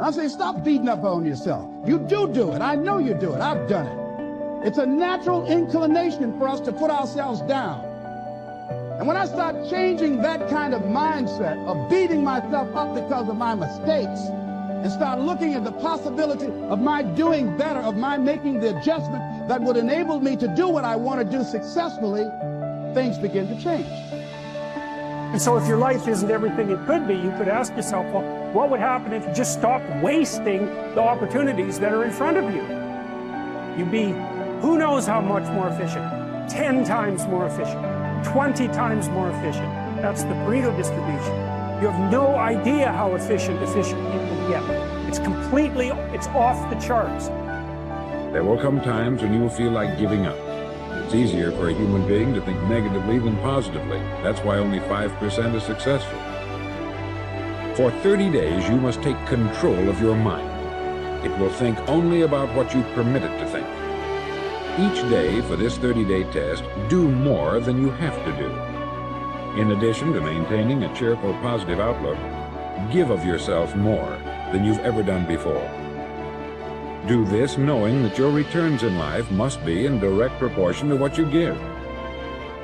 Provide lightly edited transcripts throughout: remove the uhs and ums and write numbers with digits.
I'm saying stop beating up on yourself. You do it. I know you do it. I've done it. It's a natural inclination for us to put ourselves down. And when I start changing that kind of mindset of beating myself up because of my mistakes and start looking at the possibility of my doing better, of my making the adjustment that would enable me to do what I want to do successfully, things begin to change. And so if your life isn't everything it could be, you could ask yourself, well, what would happen if you just stopped wasting the opportunities that are in front of you? You'd be, who knows how much more efficient? 10 times more efficient, 20 times more efficient. That's the Pareto distribution. You have no idea how efficient you can get. It's off the charts. There will come times when you will feel like giving up. It's easier for a human being to think negatively than positively. That's why only 5% is successful. For 30 days, you must take control of your mind. It will think only about what you permit it to think. Each day for this 30-day test, do more than you have to do. In addition to maintaining a cheerful, positive outlook, give of yourself more than you've ever done before. Do this knowing that your returns in life must be in direct proportion to what you give.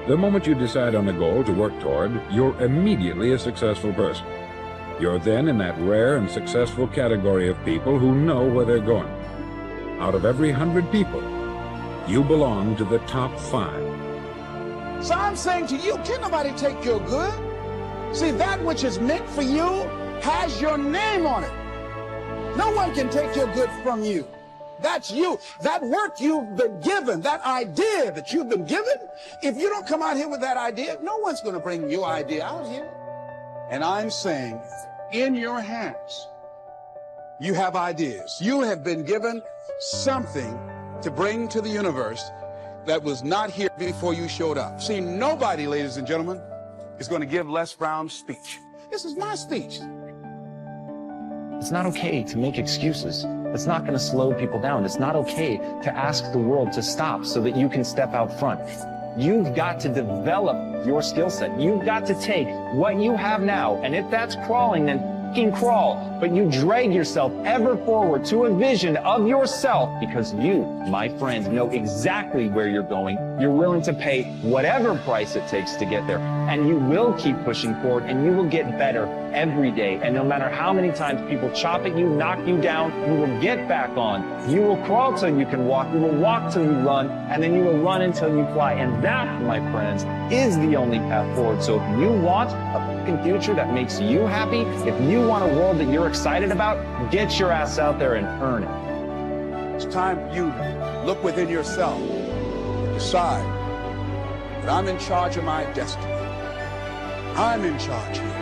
The moment you decide on a goal to work toward, you're immediately a successful person. You're then in that rare and successful category of people who know where they're going. Out of every 100 people, you belong to the top 5. So I'm saying to you, can't nobody take your good. See, that which is meant for you has your name on it. No one can take your good from you. That's you. That work you've been given, that idea that you've been given, if you don't come out here with that idea, no one's going to bring your idea out here. And I'm saying, in your hands, you have ideas. You have been given something to bring to the universe that was not here before you showed up. See, nobody, ladies and gentlemen, is going to give Les Brown's speech. This is my speech. It's not okay to make excuses. It's not going to slow people down. It's not okay to ask the world to stop so that you can step out front. You've got to develop your skill set. You've got to take what you have now, and if that's crawling, then can crawl, but you drag yourself ever forward to a vision of yourself because you, my friend, know exactly where you're going. You're willing to pay whatever price it takes to get there, and you will keep pushing forward, and you will get better every day. And no matter how many times people chop at you, knock you down, you will get back on. You will crawl till you can walk. You will walk till you run, and then you will run until you fly. And that, my friends, is the only path forward. So if you want a future that makes you happy, if you want a world that you're excited about, get your ass out there and earn it. It's time for you to look within yourself and decide that I'm in charge of my destiny. I'm in charge here.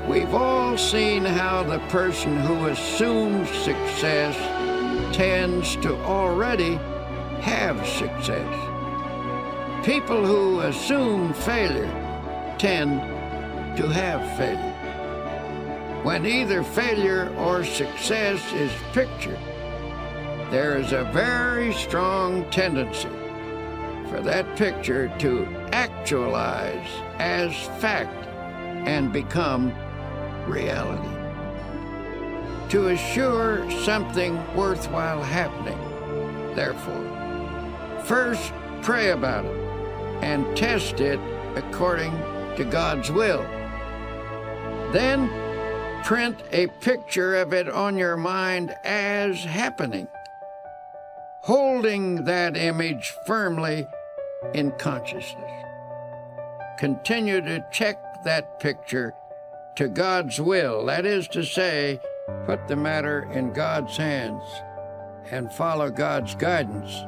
We've all seen how the person who assumes success tends to already have success. People who assume failure tend to have failure. When either failure or success is pictured, there is a very strong tendency for that picture to actualize as fact and become reality. To assure something worthwhile happening, therefore, first pray about it and test it according to God's will. Then print a picture of it on your mind as happening, holding that image firmly in consciousness. Continue to check that picture to God's will, that is to say, put the matter in God's hands and follow God's guidance.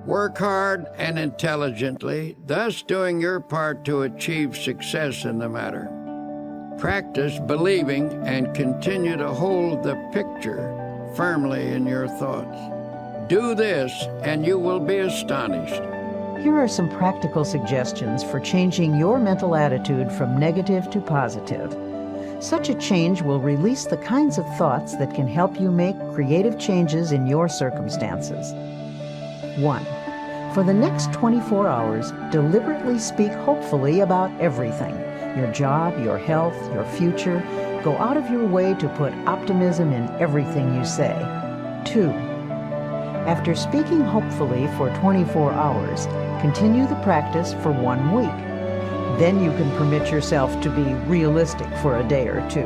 Work hard and intelligently, thus doing your part to achieve success in the matter. Practice believing and continue to hold the picture firmly in your thoughts. Do this and you will be astonished. Here are some practical suggestions for changing your mental attitude from negative to positive. Such a change will release the kinds of thoughts that can help you make creative changes in your circumstances. 1. For the next 24 hours, deliberately speak hopefully about everything. Your job, your health, your future. Go out of your way to put optimism in everything you say. 2. After speaking hopefully for 24 hours, continue the practice for 1 week. Then you can permit yourself to be realistic for a day or 2.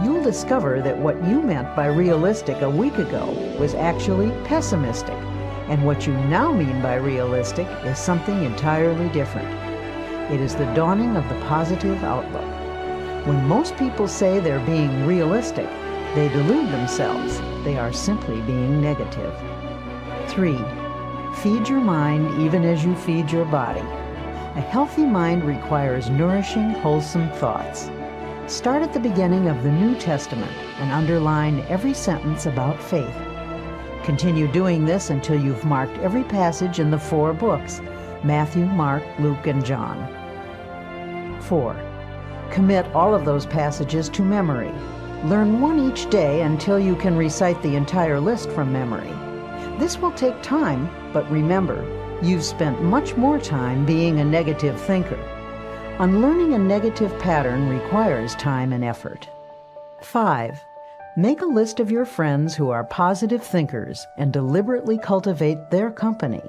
You'll discover that what you meant by realistic a week ago was actually pessimistic, and what you now mean by realistic is something entirely different. It is the dawning of the positive outlook. When most people say they're being realistic, they delude themselves. They are simply being negative. 3. Feed your mind even as you feed your body. A healthy mind requires nourishing, wholesome thoughts. Start at the beginning of the New Testament and underline every sentence about faith. Continue doing this until you've marked every passage in the 4 books: Matthew, Mark, Luke, and John. 4. Commit all of those passages to memory. Learn one each day until you can recite the entire list from memory. This will take time, but remember, you've spent much more time being a negative thinker. Unlearning a negative pattern requires time and effort. 5. Make a list of your friends who are positive thinkers and deliberately cultivate their company.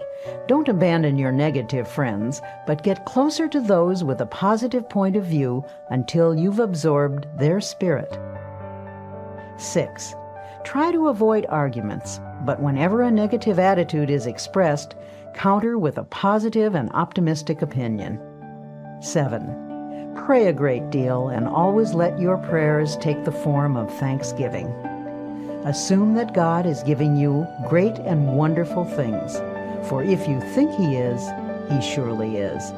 Don't abandon your negative friends, but get closer to those with a positive point of view until you've absorbed their spirit. 6. Try to avoid arguments, but whenever a negative attitude is expressed, counter with a positive and optimistic opinion. 7. Pray a great deal and always let your prayers take the form of thanksgiving. Assume that God is giving you great and wonderful things, for if you think He is, He surely is.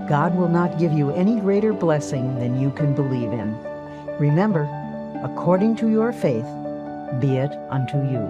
God will not give you any greater blessing than you can believe in. Remember, according to your faith, be it unto you.